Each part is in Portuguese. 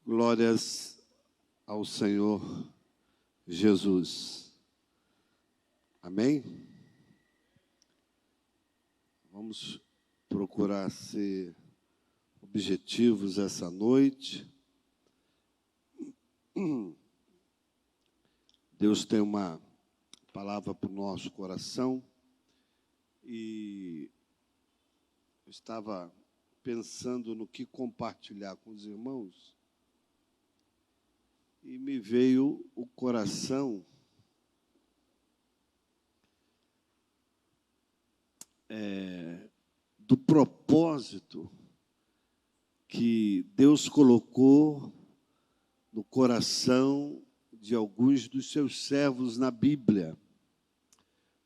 Glórias ao Senhor Jesus. Amém? Vamos procurar ser objetivos essa noite. Deus tem uma palavra para o nosso coração e eu estava pensando no que compartilhar com os irmãos e me veio o coração do propósito que Deus colocou no coração de alguns dos seus servos na Bíblia.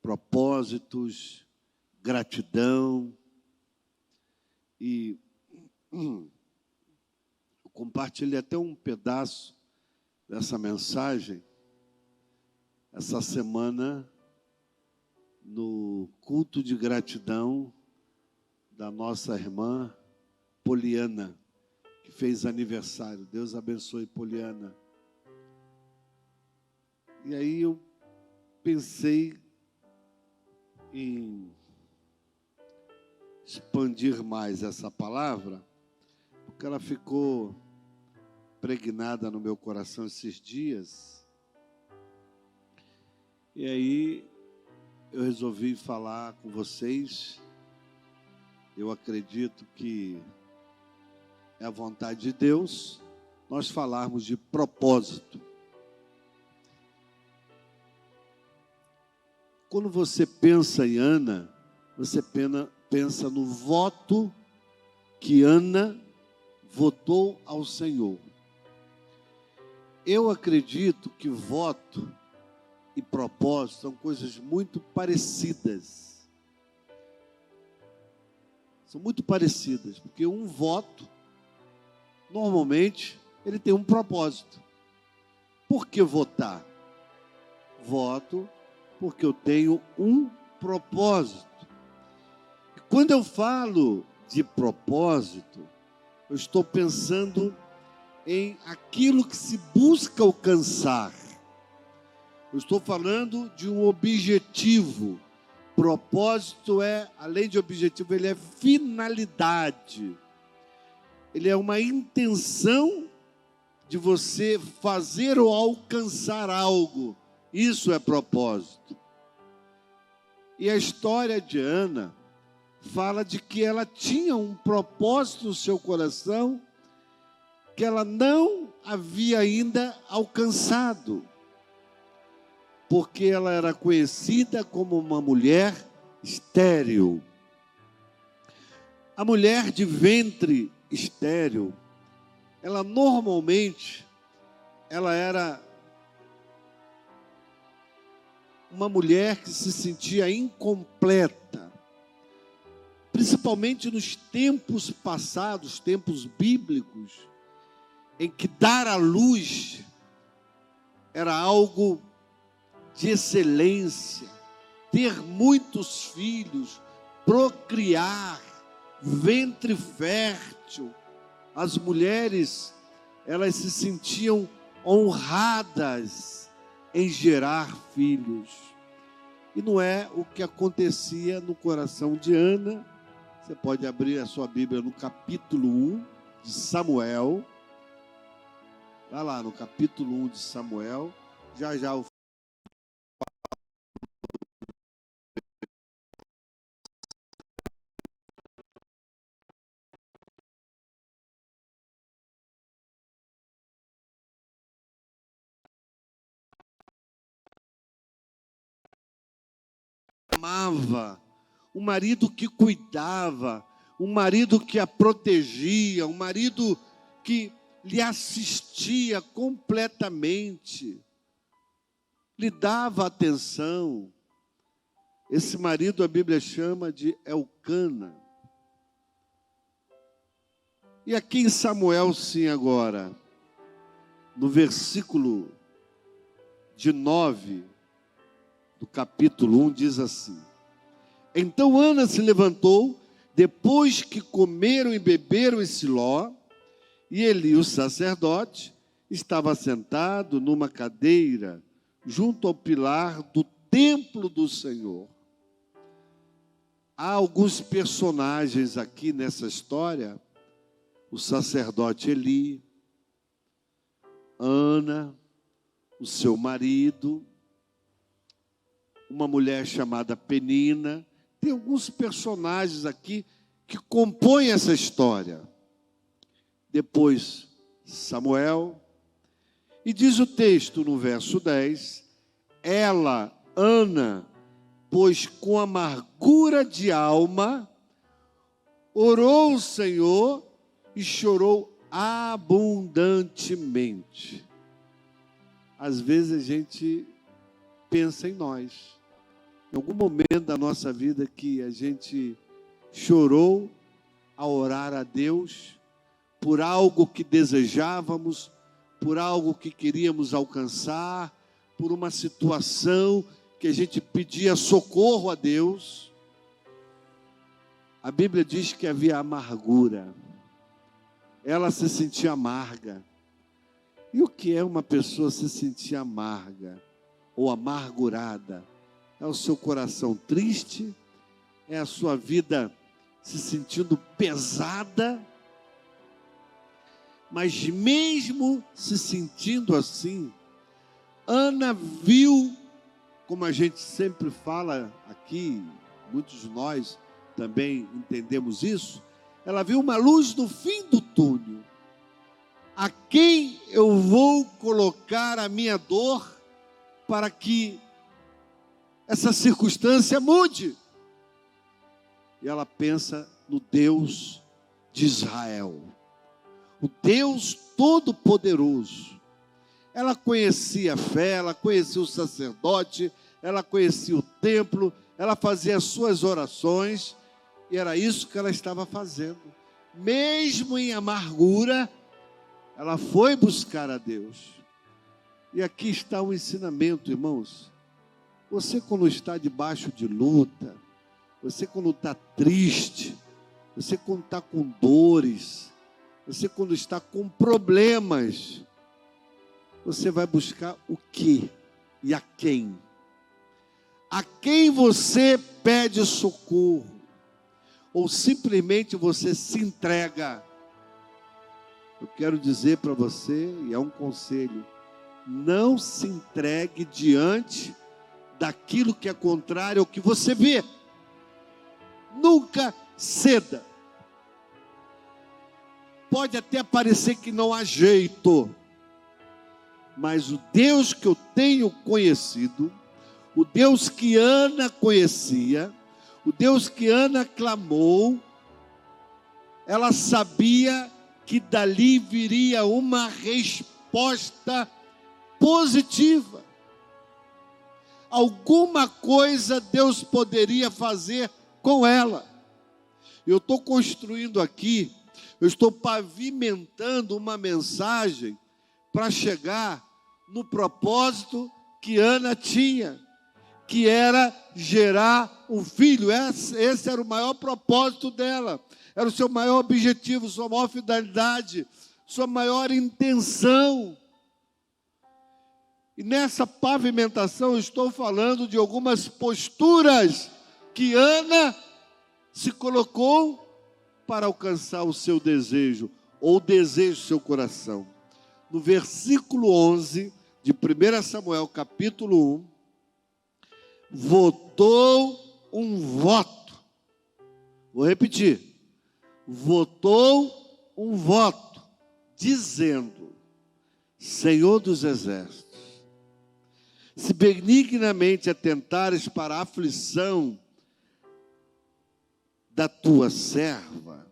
Propósitos, gratidão. E eu compartilhei até um pedaço dessa mensagem essa semana no culto de gratidão da nossa irmã Poliana, que fez aniversário. Deus abençoe Poliana. E aí eu pensei em expandir mais essa palavra, porque ela ficou pregnada no meu coração esses dias. E aí eu resolvi falar com vocês. Eu acredito que é a vontade de Deus nós falarmos de propósito. Quando você pensa em Ana, você pensa no voto que Ana votou ao Senhor. Eu acredito que voto e propósito são coisas muito parecidas. São muito parecidas, porque um voto, normalmente, ele tem um propósito. Por que votar? Voto porque eu tenho um propósito. E quando eu falo de propósito, eu estou pensando em aquilo que se busca alcançar. Eu estou falando de um objetivo. Propósito é, além de objetivo, ele é finalidade. Ele é uma intenção de você fazer ou alcançar algo. Isso é propósito. E a história de Ana fala de que ela tinha um propósito no seu coração que ela não havia ainda alcançado, porque ela era conhecida como uma mulher estéril. A mulher de ventre estéril, ela normalmente, ela era uma mulher que se sentia incompleta, principalmente nos tempos passados, tempos bíblicos, em que dar à luz era algo de excelência, ter muitos filhos, procriar, ventre fértil. As mulheres, elas se sentiam honradas em gerar filhos. E não é o que acontecia no coração de Ana. Você pode abrir a sua Bíblia no capítulo 1 de Samuel. Vai lá no capítulo 1 de Samuel. Já o amava, um marido que cuidava, um marido que a protegia, um marido que lhe assistia completamente, lhe dava atenção. Esse marido a Bíblia chama de Elcana. E aqui em Samuel, sim, agora, no versículo de 9 do capítulo 1, diz assim: Então Ana se levantou, depois que comeram e beberam em Siló, E Eli, o sacerdote, estava sentado numa cadeira junto ao pilar do templo do Senhor. Há alguns personagens aqui nessa história: o sacerdote Eli, Ana, o seu marido, uma mulher chamada Penina. Tem alguns personagens aqui que compõem essa história. Depois, Samuel. E diz o texto no verso 10, ela, Ana, pois com amargura de alma, orou ao Senhor e chorou abundantemente. Às vezes a gente pensa em nós. Em algum momento da nossa vida que a gente chorou a orar a Deus por algo que desejávamos, por algo que queríamos alcançar, por uma situação que a gente pedia socorro a Deus. A Bíblia diz que havia amargura. Ela se sentia amarga. E o que é uma pessoa se sentir amarga ou amargurada? É o seu coração triste? É a sua vida se sentindo pesada? Mas mesmo se sentindo assim, Ana viu, como a gente sempre fala aqui, muitos de nós também entendemos isso, ela viu uma luz no fim do túnel. A quem eu vou colocar a minha dor para que essa circunstância mude? E ela pensa no Deus de Israel, o Deus Todo-Poderoso. Ela conhecia a fé, ela conhecia o sacerdote, ela conhecia o templo, ela fazia as suas orações, e era isso que ela estava fazendo. Mesmo em amargura, ela foi buscar a Deus. E aqui está um ensinamento, irmãos. Você quando está debaixo de luta, você quando está triste, você quando está com dores, você quando está com problemas, você vai buscar o quê e a quem? A quem você pede socorro? Ou simplesmente você se entrega? Eu quero dizer para você, e é um conselho, não se entregue diante daquilo que é contrário ao que você vê. Nunca ceda. Pode até parecer que não há jeito, mas o Deus que eu tenho conhecido, o Deus que Ana conhecia, o Deus que Ana clamou, ela sabia que dali viria uma resposta positiva. Alguma coisa Deus poderia fazer com ela. Eu estou construindo aqui, eu estou pavimentando uma mensagem para chegar no propósito que Ana tinha, que era gerar um filho. Esse era o maior propósito dela, era o seu maior objetivo, sua maior finalidade, sua maior intenção. E nessa pavimentação eu estou falando de algumas posturas que Ana se colocou para alcançar o seu desejo, ou o desejo do seu coração. No versículo 11 de 1 Samuel, capítulo 1, votou um voto. Vou repetir. Votou um voto, dizendo: Senhor dos exércitos, se benignamente atentares para a aflição da tua serva,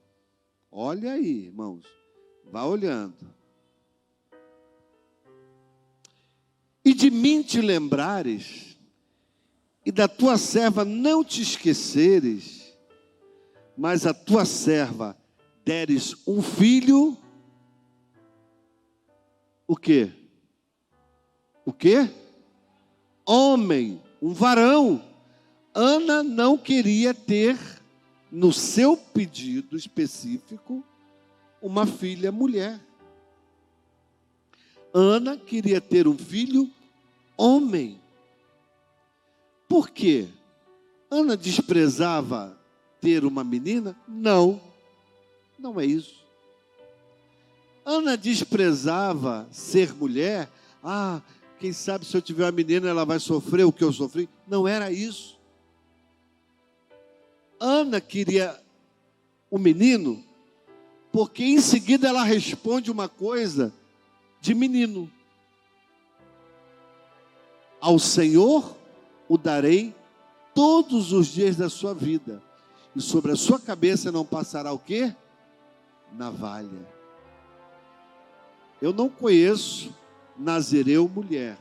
olha aí, irmãos, vá olhando, e de mim te lembrares, e da tua serva não te esqueceres, mas a tua serva deres um filho, o quê? O quê? Homem, um varão. Ana não queria ter, no seu pedido específico, uma filha mulher. Ana queria ter um filho homem. Por quê? Ana desprezava ter uma menina? Não, não é isso. Ana desprezava ser mulher. Quem sabe se eu tiver uma menina ela vai sofrer o que eu sofri. Não era isso. Ana queria um menino, porque em seguida ela responde uma coisa de menino. Ao Senhor o darei todos os dias da sua vida, e sobre a sua cabeça não passará o quê? Navalha. Eu não conheço nazireu mulher.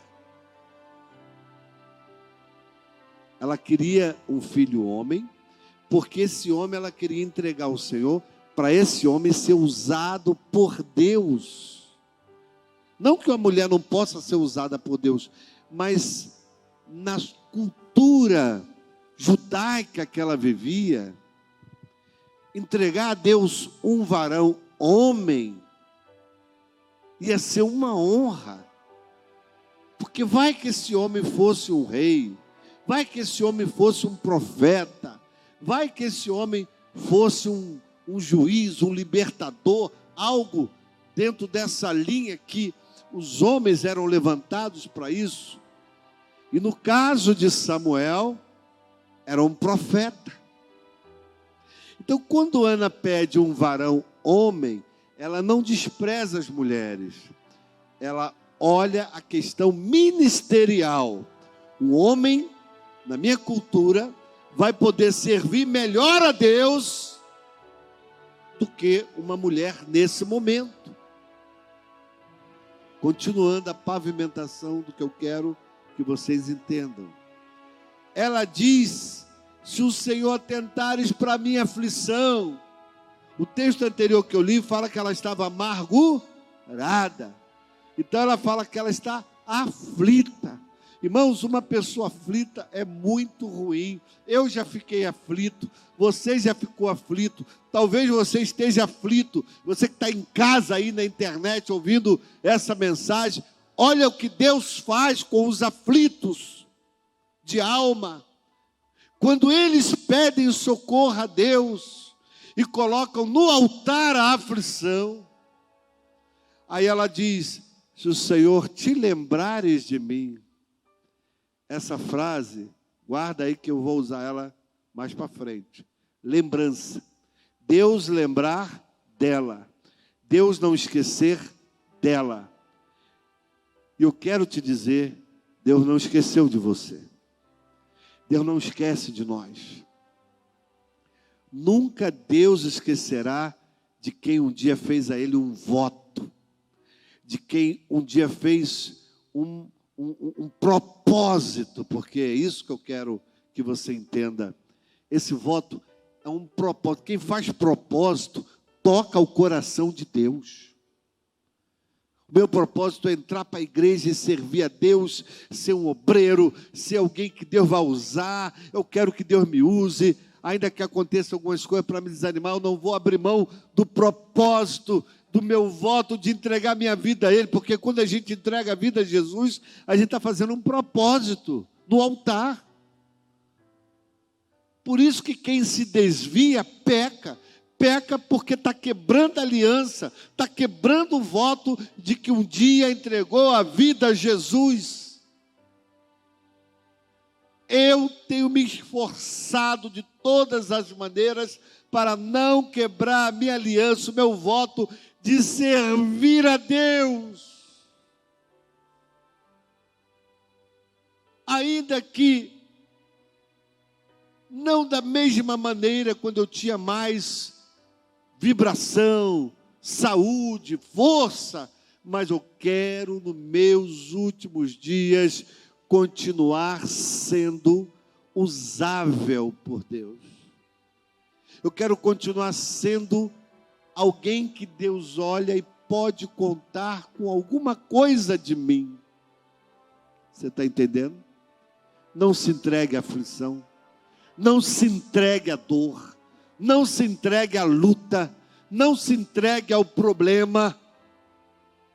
Ela queria um filho homem, porque esse homem ela queria entregar ao Senhor, para esse homem ser usado por Deus. Não que uma mulher não possa ser usada por Deus, mas na cultura judaica que ela vivia, entregar a Deus um varão homem ia ser uma honra, porque vai que esse homem fosse um rei, vai que esse homem fosse um profeta, vai que esse homem fosse um juiz, um libertador, algo dentro dessa linha que os homens eram levantados para isso. E no caso de Samuel, era um profeta. Então, quando Ana pede um varão homem, ela não despreza as mulheres. Ela olha a questão ministerial. Um homem, na minha cultura, vai poder servir melhor a Deus do que uma mulher nesse momento. Continuando a pavimentação do que eu quero que vocês entendam. Ela diz: se o Senhor atentares para a minha aflição. O texto anterior que eu li fala que ela estava amargurada. Então ela fala que ela está aflita. Irmãos, uma pessoa aflita é muito ruim. Eu já fiquei aflito, você já ficou aflito, talvez você esteja aflito, você que está em casa aí na internet ouvindo essa mensagem. Olha o que Deus faz com os aflitos de alma. Quando eles pedem socorro a Deus e colocam no altar a aflição, aí ela diz: se o Senhor te lembrares de mim. Essa frase, guarda aí que eu vou usar ela mais para frente. Lembrança. Deus lembrar dela. Deus não esquecer dela. E eu quero te dizer, Deus não esqueceu de você. Deus não esquece de nós. Nunca Deus esquecerá de quem um dia fez a Ele um voto. De quem um dia fez um propósito, porque é isso que eu quero que você entenda. Esse voto é um propósito. Quem faz propósito toca o coração de Deus. O meu propósito é entrar para a igreja e servir a Deus, ser um obreiro, ser alguém que Deus vai usar. Eu quero que Deus me use, ainda que aconteça algumas coisas para me desanimar, eu não vou abrir mão do propósito, do meu voto de entregar minha vida a Ele, porque quando a gente entrega a vida a Jesus, a gente está fazendo um propósito no altar. Por isso que quem se desvia peca porque está quebrando a aliança, está quebrando o voto de que um dia entregou a vida a Jesus. Eu tenho me esforçado de todas as maneiras para não quebrar a minha aliança, o meu voto de servir a Deus. Ainda que não da mesma maneira, quando eu tinha mais vibração, saúde, força, mas eu quero, nos meus últimos dias, continuar sendo usável por Deus. Eu quero continuar sendo alguém que Deus olha e pode contar com alguma coisa de mim. Você está entendendo? Não se entregue à aflição, não se entregue à dor, não se entregue à luta, não se entregue ao problema,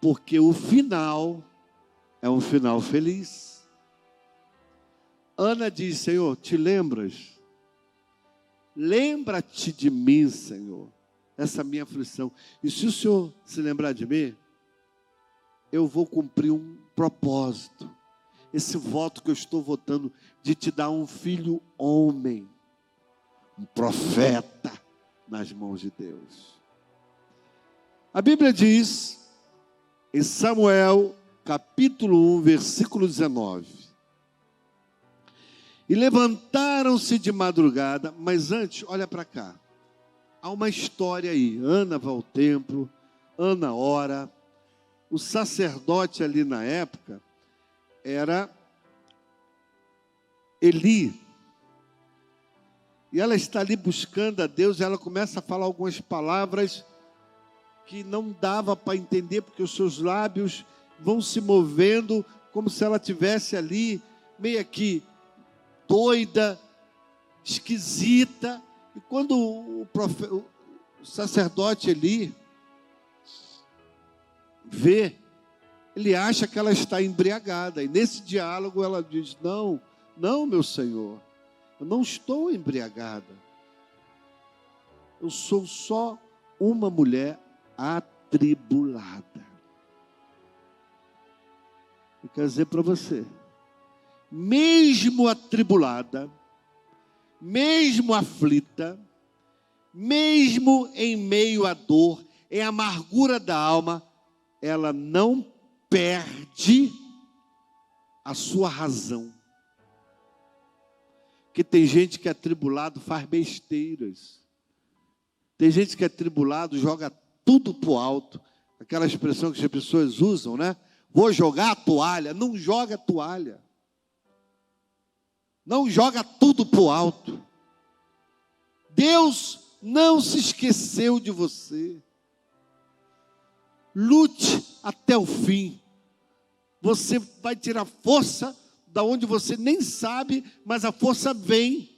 porque o final é um final feliz. Ana diz: Senhor, te lembras? Lembra-te de mim, Senhor, essa minha aflição. E se o Senhor se lembrar de mim, eu vou cumprir um propósito. Esse voto que eu estou votando de te dar um filho homem, um profeta nas mãos de Deus. A Bíblia diz, em Samuel, capítulo 1, versículo 19. E levantaram-se de madrugada, mas antes, olha para cá. Há uma história aí. Ana vai ao templo, Ana ora. O sacerdote ali na época era Eli. E ela está ali buscando a Deus, e ela começa a falar algumas palavras que não dava para entender, porque os seus lábios vão se movendo como se ela tivesse ali, meio que doida, esquisita. E quando o sacerdote Eli vê, ele acha que ela está embriagada. E nesse diálogo ela diz: não, meu Senhor, eu não estou embriagada. Eu sou só uma mulher atribulada. Eu quero dizer para você, mesmo atribulada, mesmo aflita, mesmo em meio à dor, em amargura da alma, ela não perde a sua razão. Porque tem gente que é atribulado, faz besteiras. Tem gente que é atribulado, joga tudo para o alto. Aquela expressão que as pessoas usam, né? Vou jogar a toalha. Não joga a toalha. Não joga tudo para o alto. Deus não se esqueceu de você. Lute até o fim. Você vai tirar força da onde você nem sabe, mas a força vem.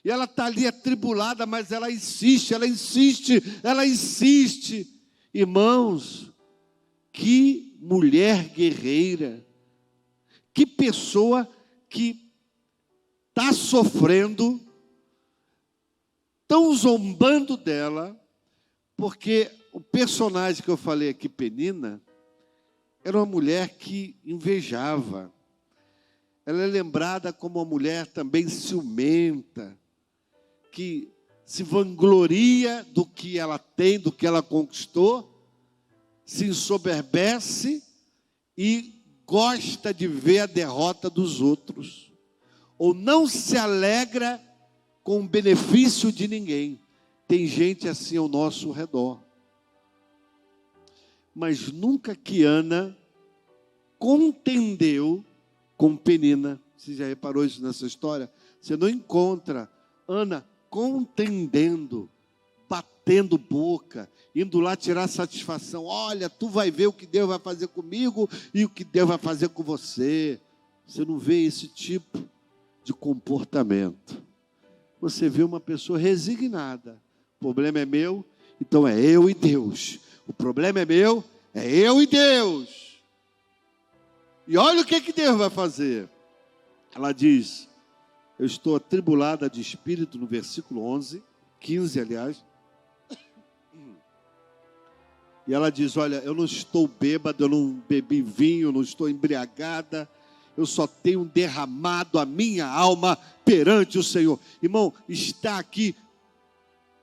E ela está ali atribulada, mas ela insiste, ela insiste, ela insiste. Irmãos, que mulher guerreira, que pessoa que está sofrendo, estão zombando dela, porque o personagem que eu falei aqui, Penina, era uma mulher que invejava. Ela é lembrada como uma mulher também ciumenta, que se vangloria do que ela tem, do que ela conquistou, se ensoberbece e gosta de ver a derrota dos outros, ou não se alegra com o benefício de ninguém. Tem gente assim ao nosso redor. Mas nunca que Ana contendeu com Penina. Você já reparou isso nessa história? Você não encontra Ana contendendo, batendo boca, indo lá tirar satisfação. Olha, tu vai ver o que Deus vai fazer comigo e o que Deus vai fazer com você. Você não vê esse tipo de comportamento. Você vê uma pessoa resignada. O problema é meu, então é eu e Deus. O problema é meu, é eu e Deus. E olha o que Deus vai fazer. Ela diz: eu estou atribulada de espírito, no versículo 15, aliás. E ela diz: olha, eu não estou bêbada, eu não bebi vinho, eu não estou embriagada, eu só tenho derramado a minha alma perante o Senhor. Irmão, está aqui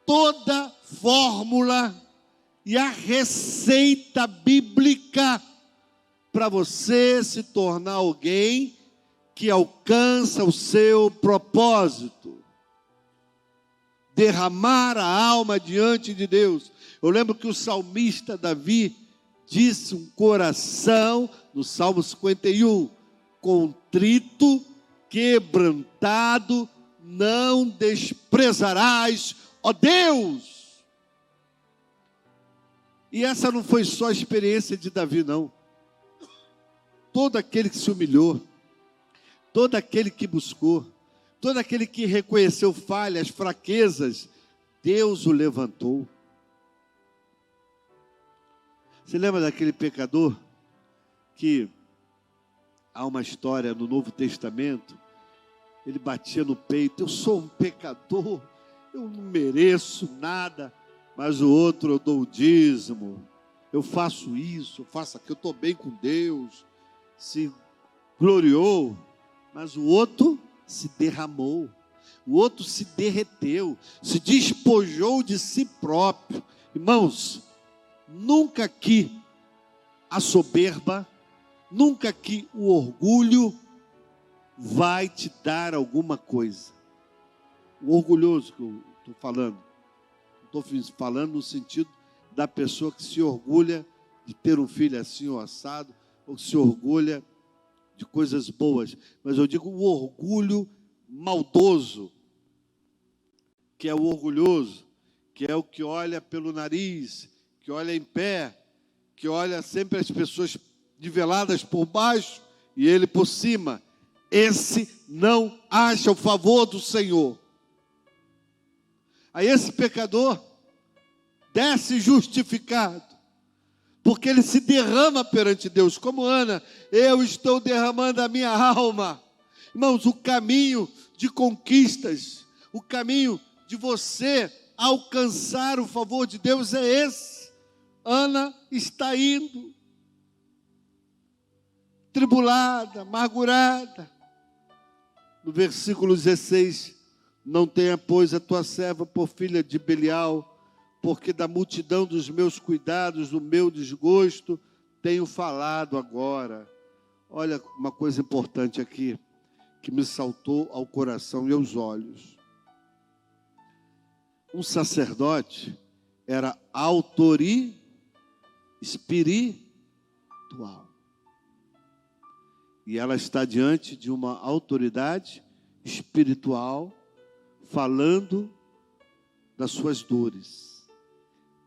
toda fórmula e a receita bíblica para você se tornar alguém que alcança o seu propósito. Derramar a alma diante de Deus. Eu lembro que o salmista Davi disse: um coração, no Salmo 51, contrito, quebrantado, não desprezarás, ó Deus. E essa não foi só a experiência de Davi, não. Todo aquele que se humilhou, todo aquele que buscou, todo aquele que reconheceu falhas, fraquezas, Deus o levantou. Você lembra daquele pecador que há uma história no Novo Testamento? Ele batia no peito: eu sou um pecador, eu não mereço nada. Mas o outro: eu dou o dízimo, eu faço isso, eu faço aquilo, eu estou bem com Deus. Se gloriou. Mas o outro se derramou, o outro se derreteu, se despojou de si próprio. Irmãos, nunca que a soberba, nunca que o orgulho vai te dar alguma coisa. O orgulhoso que eu estou falando, estou falando no sentido da pessoa que se orgulha de ter um filho assim ou assado, ou que se orgulha de coisas boas. Mas eu digo o orgulho maldoso, que é o orgulhoso, que é o que olha pelo nariz, que olha em pé, que olha sempre as pessoas niveladas por baixo e ele por cima. Esse não acha o favor do Senhor. Aí esse pecador desce justificado, porque ele se derrama perante Deus, como Ana: eu estou derramando a minha alma. Irmãos, o caminho de conquistas, o caminho de você alcançar o favor de Deus é esse. Ana está indo, tribulada, amargurada. No versículo 16: não tenha, pois, a tua serva por filha de Belial, porque da multidão dos meus cuidados, do meu desgosto, tenho falado agora. Olha uma coisa importante aqui, que me saltou ao coração e aos olhos. Um sacerdote era espiritual. E ela está diante de uma autoridade espiritual, falando das suas dores.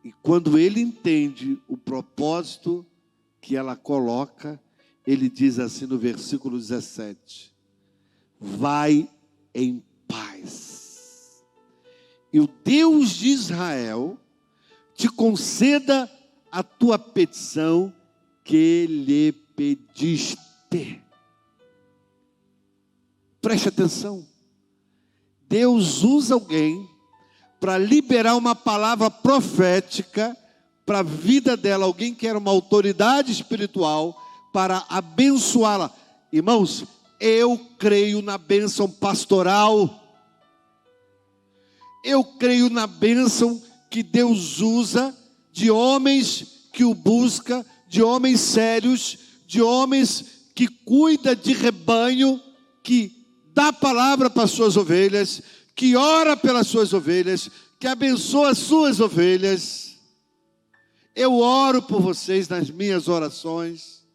E quando ele entende o propósito que ela coloca, ele diz assim no versículo 17: vai em paz, e o Deus de Israel te conceda a tua petição que lhe pediste. Preste atenção. Deus usa alguém para liberar uma palavra profética para a vida dela, alguém que era uma autoridade espiritual, para abençoá-la. Irmãos, eu creio na bênção pastoral, eu creio na bênção que Deus usa de homens que o buscam, de homens sérios, de homens que cuidam de rebanho, que dá palavra para as suas ovelhas, que ora pelas suas ovelhas, que abençoa as suas ovelhas. Eu oro por vocês nas minhas orações,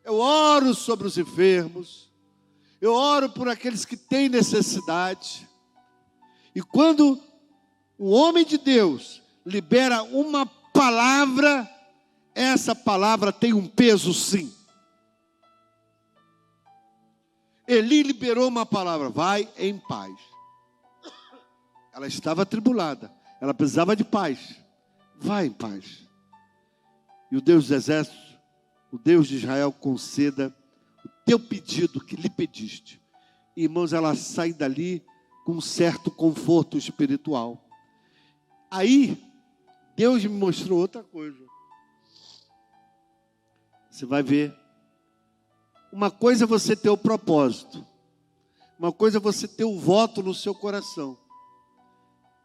eu oro sobre os enfermos, eu oro por aqueles que têm necessidade. E quando o homem de Deus libera uma palavra, essa palavra tem um peso, sim. Eli liberou uma palavra: vai em paz. Ela estava atribulada, ela precisava de paz. Vai em paz. E o Deus dos exércitos, o Deus de Israel, conceda o teu pedido que lhe pediste. E, irmãos, ela sai dali com um certo conforto espiritual. Aí, Deus me mostrou outra coisa. Você vai ver. Uma coisa é você ter o propósito. Uma coisa é você ter o voto no seu coração.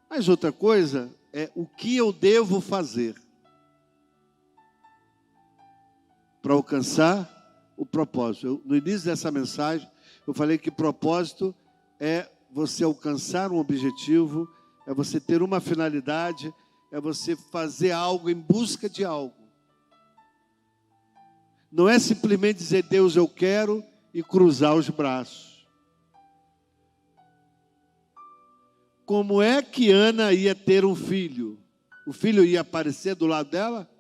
Mas outra coisa é o que eu devo fazer para alcançar o propósito. No início dessa mensagem, eu falei que propósito é você alcançar um objetivo, é você ter uma finalidade, é você fazer algo em busca de algo. Não é simplesmente dizer: Deus, eu quero, e cruzar os braços. Como é que Ana ia ter um filho? O filho ia aparecer do lado dela?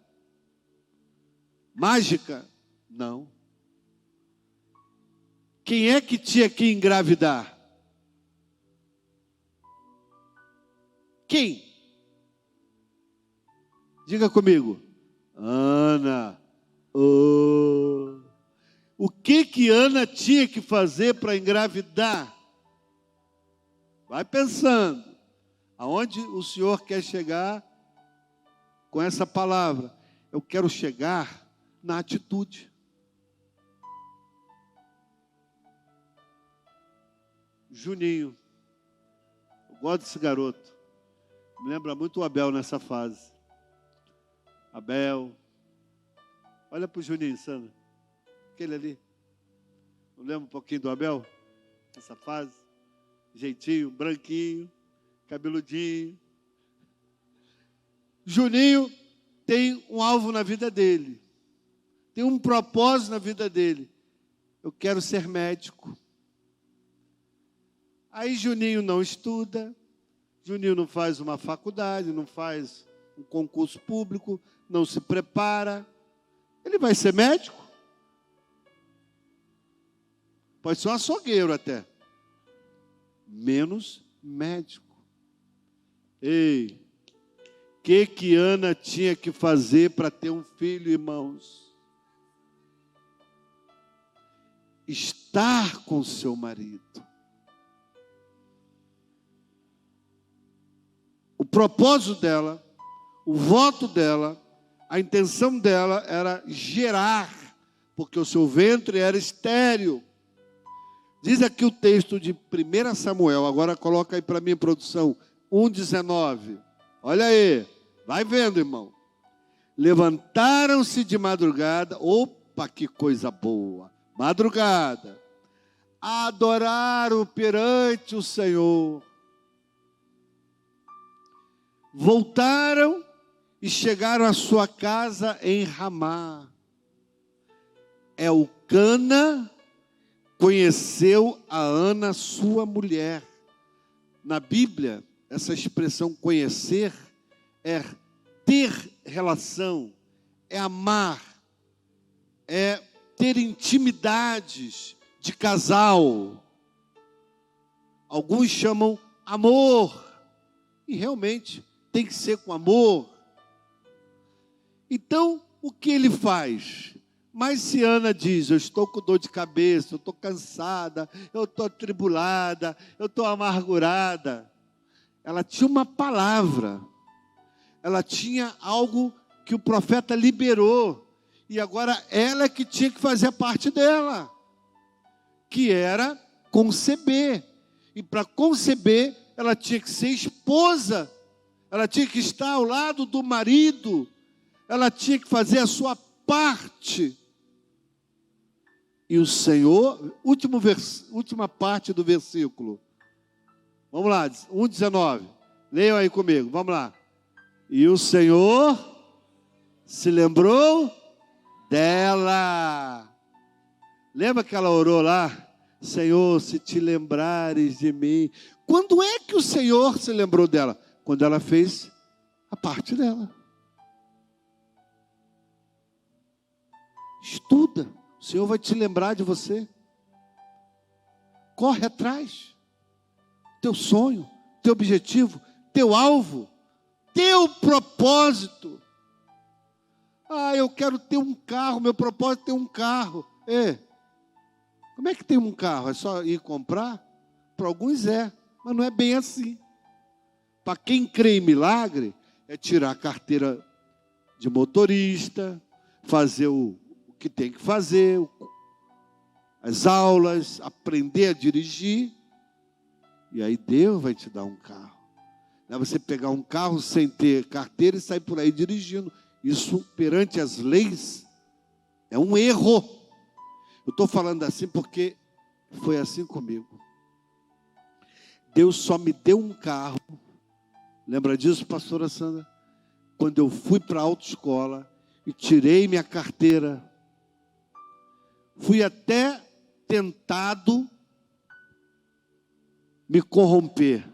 Mágica? Não. Quem é que tinha que engravidar? Quem? Diga comigo. Ana, oh. O que Ana tinha que fazer para engravidar? Vai pensando. Aonde o Senhor quer chegar com essa palavra? Eu quero chegar na atitude. Juninho. Eu gosto desse garoto. Me lembra muito o Abel nessa fase. Abel. Olha para o Juninho, Sandra. Aquele ali. Não lembra um pouquinho do Abel? Nessa fase. Jeitinho, branquinho, cabeludinho. Juninho tem um alvo na vida dele. Tem um propósito na vida dele. Eu quero ser médico. Aí Juninho não estuda. Juninho não faz uma faculdade, não faz um concurso público, não se prepara. Ele vai ser médico? Pode ser um açougueiro até. Menos médico. Ei, o que Ana tinha que fazer para ter um filho, irmãos? Estar com seu marido. O propósito dela, o voto dela, a intenção dela era gerar, porque o seu ventre era estéril. Diz aqui o texto de 1 Samuel, agora coloca aí para mim, produção, 1,19. Olha aí, vai vendo, irmão. Levantaram-se de madrugada, opa, que coisa boa, madrugada, adoraram perante o Senhor. Voltaram e chegaram à sua casa em Ramá. Elcana conheceu a Ana, sua mulher. Na Bíblia, essa expressão conhecer é ter relação, é amar, é ter intimidades de casal. Alguns chamam amor, e realmente tem que ser com amor. Então, o que ele faz? Mas se Ana diz, eu estou com dor de cabeça, eu estou cansada, eu estou atribulada, eu estou amargurada. Ela tinha uma palavra, ela tinha algo que o profeta liberou, e agora ela que tinha que fazer a parte dela, que era conceber. E para conceber, ela tinha que ser esposa, ela tinha que estar ao lado do marido, ela tinha que fazer a sua parte. E o Senhor, última parte do versículo, vamos lá, 1,19, leiam aí comigo, vamos lá. E o Senhor se lembrou dela. Lembra que ela orou lá? Senhor, se te lembrares de mim. Quando é que o Senhor se lembrou dela? Quando ela fez a parte dela. Estuda, o Senhor vai te lembrar de você. Corre atrás. Teu sonho, teu objetivo, teu alvo, teu propósito. Ah, eu quero ter um carro, meu propósito é ter um carro. Como é que tem um carro? É só ir comprar? Para alguns é, mas não é bem assim. Para quem crê em milagre, é tirar a carteira de motorista, fazer o que tem que fazer, as aulas, aprender a dirigir, e aí Deus vai te dar um carro. Não é você pegar um carro sem ter carteira e sair por aí dirigindo. Isso, perante as leis, é um erro. Eu estou falando assim porque foi assim comigo. Deus só me deu um carro. Lembra disso, pastora Sandra? Quando eu fui para a autoescola e tirei minha carteira, fui até tentado me corromper.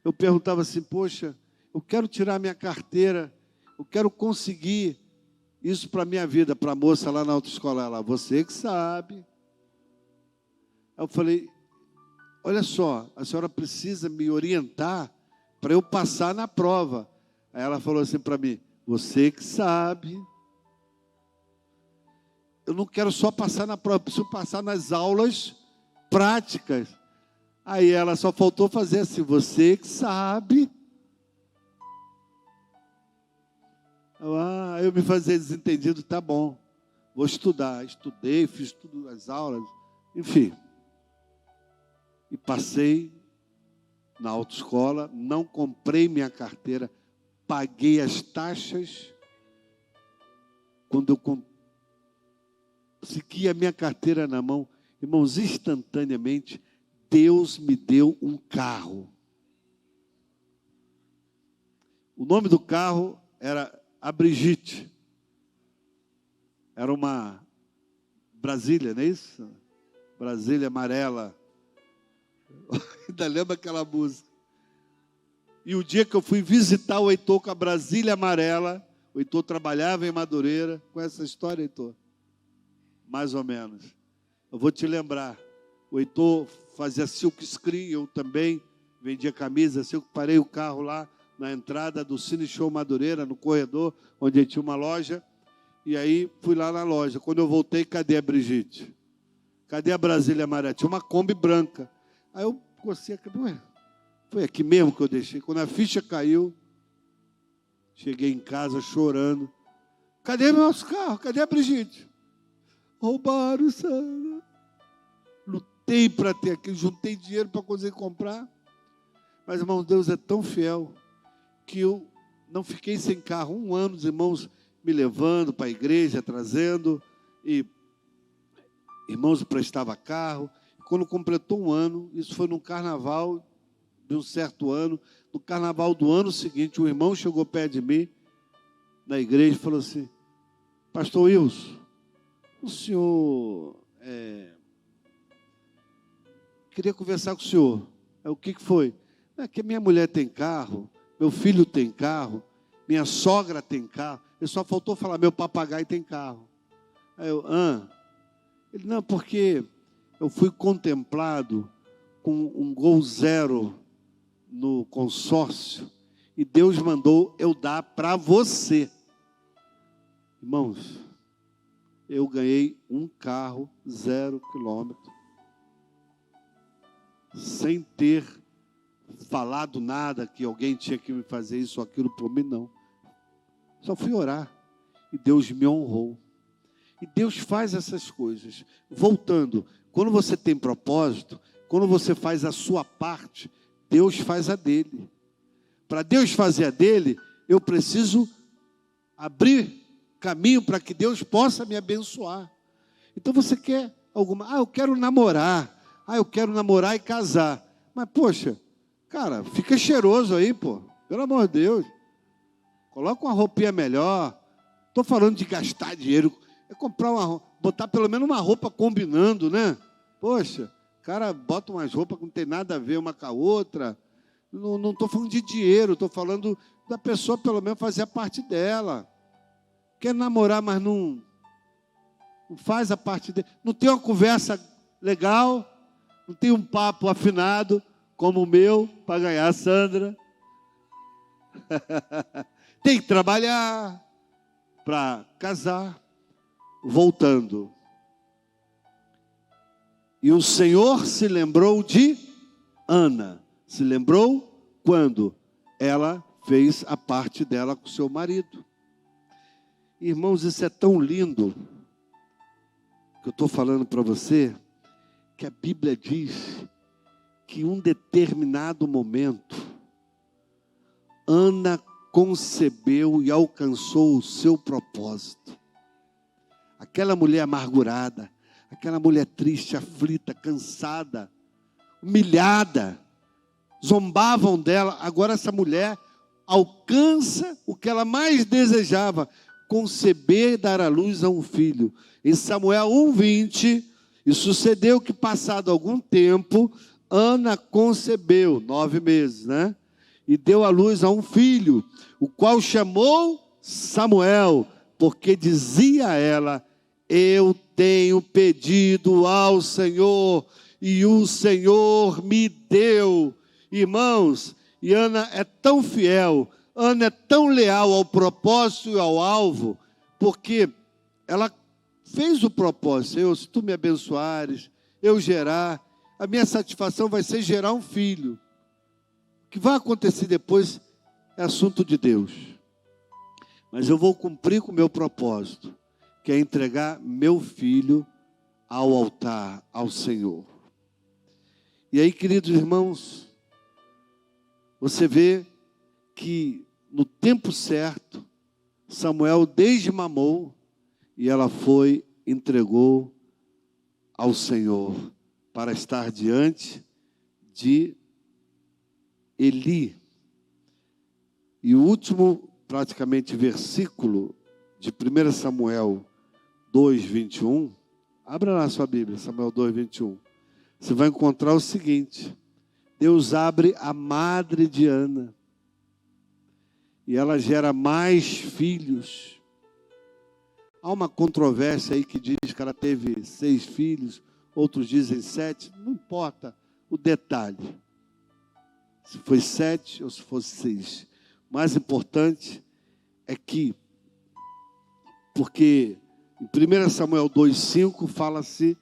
Eu perguntava assim, poxa, eu quero tirar minha carteira, eu quero conseguir isso para a minha vida, para a moça lá na autoescola. Ela, você que sabe. Aí eu falei, olha só, a senhora precisa me orientar para eu passar na prova. Aí ela falou assim para mim, Você que sabe. Eu não quero só passar na prova, preciso passar nas aulas práticas. Aí ela só faltou fazer assim, você que sabe. Eu me fazia desentendido, tá bom. Vou estudar. Estudei, fiz tudo as aulas, enfim. E passei na autoescola, não comprei minha carteira, paguei as taxas. Quando eu consegui a minha carteira na mão, irmãos, instantaneamente, Deus me deu um carro. O nome do carro era a Brigitte. Era uma Brasília, não é isso? Brasília amarela. Ainda lembra aquela música. E o dia que eu fui visitar o Heitor com a Brasília amarela, o Heitor trabalhava em Madureira. Com essa história, Heitor? Mais ou menos. Eu vou te lembrar. O Heitor fazia silk screen, eu também vendia camisa. Eu parei o carro lá na entrada do Cine Show Madureira, no corredor, onde tinha uma loja. E aí fui lá na loja. Quando eu voltei, cadê a Brigitte? Cadê a Brasília amarela? Tinha uma Kombi branca. Aí eu cocei a cabeça. Ué, foi aqui mesmo que eu deixei. Quando a ficha caiu, cheguei em casa chorando. Cadê meus carros? Cadê a Brigitte? Roubaram, Sandra. Lutei para ter aquilo, juntei dinheiro para conseguir comprar. Mas, irmãos, Deus é tão fiel que eu não fiquei sem carro. 1 ano, os irmãos me levando para a igreja, trazendo. E irmãos prestava carro. Quando completou 1 ano, isso foi num carnaval de um certo ano. No carnaval do ano seguinte, um irmão chegou perto de mim, na igreja, e falou assim, pastor Wilson, o senhor queria conversar com o senhor. O que foi? É que minha mulher tem carro, meu filho tem carro, minha sogra tem carro. Ele só faltou falar, meu papagaio tem carro. Aí eu, Ele, não, porque eu fui contemplado com um Gol 0 no consórcio e Deus mandou eu dar para você. Irmãos, eu ganhei um carro 0 quilômetro, sem ter falado nada que alguém tinha que me fazer isso ou aquilo por mim, não. Só fui orar e Deus me honrou. E Deus faz essas coisas. Voltando, quando você tem propósito, quando você faz a sua parte, Deus faz a dele. Para Deus fazer a dele, eu preciso abrir caminho para que Deus possa me abençoar. Então você quer alguma... eu quero namorar. Eu quero namorar e casar. Mas, poxa, cara, fica cheiroso aí, pô. Pelo amor de Deus. Coloca uma roupinha melhor. Estou falando de gastar dinheiro. É comprar botar pelo menos uma roupa combinando, né? Poxa, o cara bota umas roupas que não tem nada a ver uma com a outra. Não estou falando de dinheiro, estou falando da pessoa pelo menos fazer a parte dela. Quer namorar, mas não faz a parte dele. Não tem uma conversa legal, não tem um papo afinado como o meu para ganhar a Sandra. Tem que trabalhar para casar. Voltando. E o Senhor se lembrou de Ana. Se lembrou quando ela fez a parte dela com seu marido. Irmãos, isso é tão lindo que eu estou falando para você, que a Bíblia diz que em um determinado momento, Ana concebeu e alcançou o seu propósito. Aquela mulher amargurada, aquela mulher triste, aflita, cansada, humilhada, zombavam dela. Agora essa mulher alcança o que ela mais desejava, conceber e dar à luz a um filho. Em Samuel 1:20, e sucedeu que passado algum tempo, Ana concebeu, 9 meses, né? E deu à luz a um filho, o qual chamou Samuel, porque dizia ela, eu tenho pedido ao Senhor, e o Senhor me deu. Irmãos, e Ana é tão fiel, Ana é tão leal ao propósito e ao alvo, porque ela fez o propósito. Senhor, se tu me abençoares, eu gerar, a minha satisfação vai ser gerar um filho. O que vai acontecer depois é assunto de Deus. Mas eu vou cumprir com o meu propósito, que é entregar meu filho ao altar, ao Senhor. E aí, queridos irmãos, você vê que no tempo certo, Samuel desmamou e ela foi, entregou ao Senhor para estar diante de Eli. E o último, praticamente, versículo de 1 Samuel 2:21, abra lá a sua Bíblia, Samuel 2:21. Você vai encontrar o seguinte: Deus abre a madre de Ana e ela gera mais filhos. Há uma controvérsia aí que diz que ela teve 6 filhos, outros dizem 7, não importa o detalhe, se foi 7 ou se fosse 6. O mais importante é que, porque em 1 Samuel 2:5 fala-se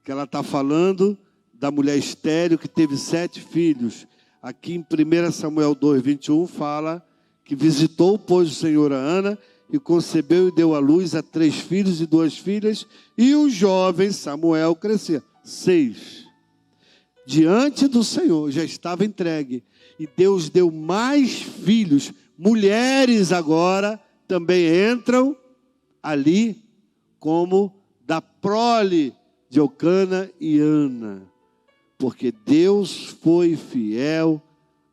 que ela está falando da mulher estéril que teve 7 filhos. Aqui em 1 Samuel 2:21 fala que visitou, pois, o Senhor a Ana, e concebeu e deu à luz a 3 filhos e 2 filhas, e o jovem Samuel crescia. 6. Diante do Senhor já estava entregue, e Deus deu mais filhos. Mulheres agora também entram ali como da prole de Eucana e Ana, porque Deus foi fiel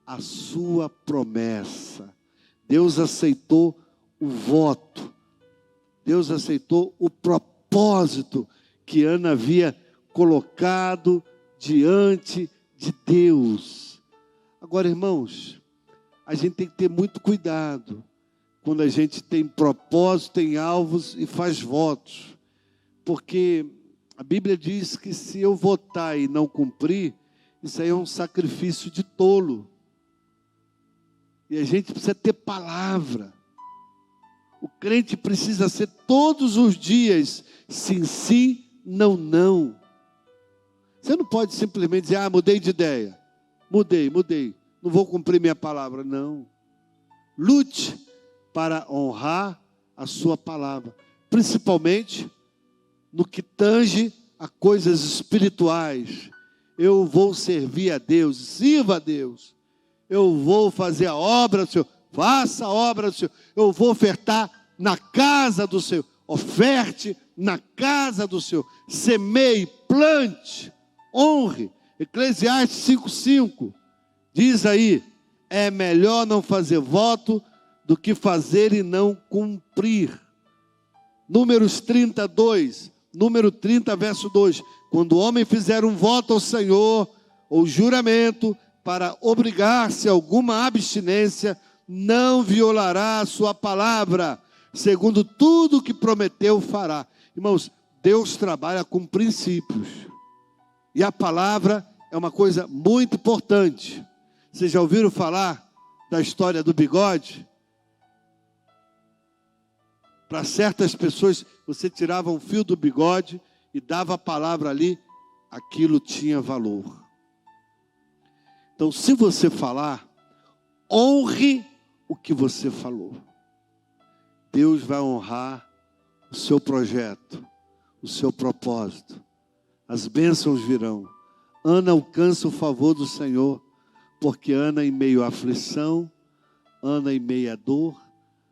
à sua promessa. Deus aceitou o voto, Deus aceitou o propósito que Ana havia colocado diante de Deus. Agora, irmãos, a gente tem que ter muito cuidado quando a gente tem propósito, tem alvos e faz votos, porque a Bíblia diz que se eu votar e não cumprir, isso aí é um sacrifício de tolo. E a gente precisa ter palavra. O crente precisa ser todos os dias sim, sim, não, não. Você não pode simplesmente dizer, mudei de ideia. Mudei. Não vou cumprir minha palavra. Não. Lute para honrar a sua palavra. Principalmente no que tange a coisas espirituais. Eu vou servir a Deus, sirva a Deus. Eu vou fazer a obra do Senhor, faça a obra do Senhor. Eu vou ofertar na casa do Senhor. Oferte na casa do Senhor. Semeie, plante, honre. Eclesiastes 5:5 diz aí: é melhor não fazer voto do que fazer e não cumprir. Números 32, número 30, verso 2. Quando o homem fizer um voto ao Senhor, ou juramento, para obrigar-se a alguma abstinência, não violará a sua palavra, segundo tudo que prometeu fará. Irmãos, Deus trabalha com princípios, e a palavra é uma coisa muito importante. Vocês já ouviram falar da história do bigode? Para certas pessoas, você tirava um fio do bigode e dava a palavra ali, aquilo tinha valor. Então, se você falar, honre o que você falou. Deus vai honrar o seu projeto, o seu propósito. As bênçãos virão. Ana alcança o favor do Senhor, porque Ana, em meio à aflição, Ana, em meio à dor,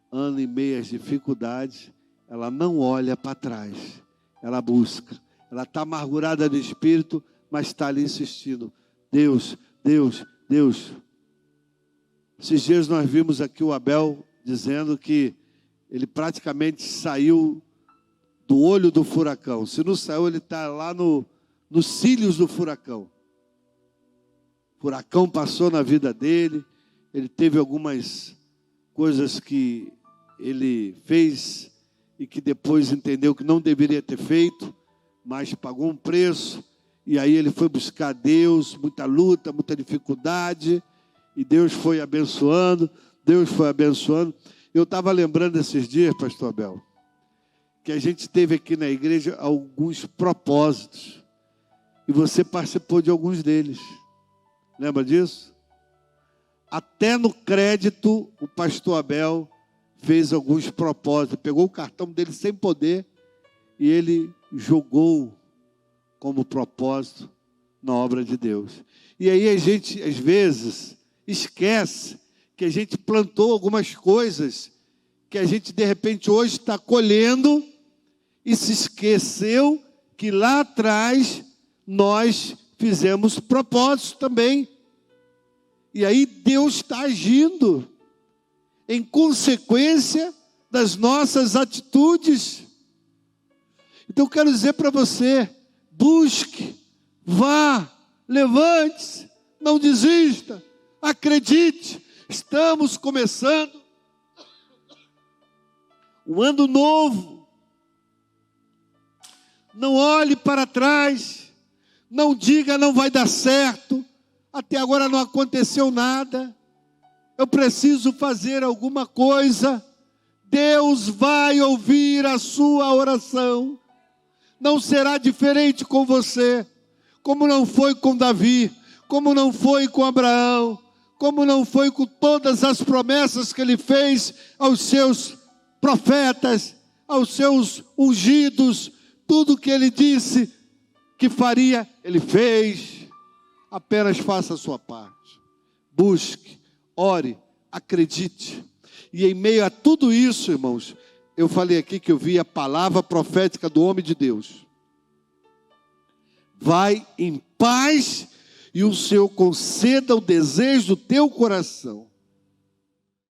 Ana, em meio às dificuldades, ela não olha para trás, ela busca. Ela está amargurada de espírito, mas está ali insistindo. Deus. Esses dias nós vimos aqui o Abel dizendo que ele praticamente saiu do olho do furacão. Se não saiu, ele está lá nos cílios do furacão. O furacão passou na vida dele, ele teve algumas coisas que ele fez e que depois entendeu que não deveria ter feito, mas pagou um preço. E aí ele foi buscar Deus, muita luta, muita dificuldade, e Deus foi abençoando. Deus foi abençoando. Eu estava lembrando esses dias, pastor Abel, que a gente teve aqui na igreja alguns propósitos. E você participou de alguns deles. Lembra disso? Até no crédito, o pastor Abel fez alguns propósitos. Pegou o cartão dele sem poder e ele jogou como propósito na obra de Deus. E aí a gente, às vezes, esquece que a gente plantou algumas coisas que a gente, de repente, hoje está colhendo e se esqueceu que lá atrás nós fizemos propósitos também. E aí Deus está agindo em consequência das nossas atitudes. Então eu quero dizer para você, busque, vá, levante-se, não desista, acredite. Estamos começando um ano novo. Não olhe para trás, não diga não vai dar certo, até agora não aconteceu nada, eu preciso fazer alguma coisa. Deus vai ouvir a sua oração. Não será diferente com você, como não foi com Davi, como não foi com Abraão, como não foi com todas as promessas que ele fez aos seus profetas, aos seus ungidos. Tudo que ele disse que faria, ele fez. Apenas faça a sua parte. Busque, ore, acredite. E em meio a tudo isso, irmãos, eu falei aqui que eu vi a palavra profética do homem de Deus. Vai em paz e o Senhor conceda o desejo do teu coração.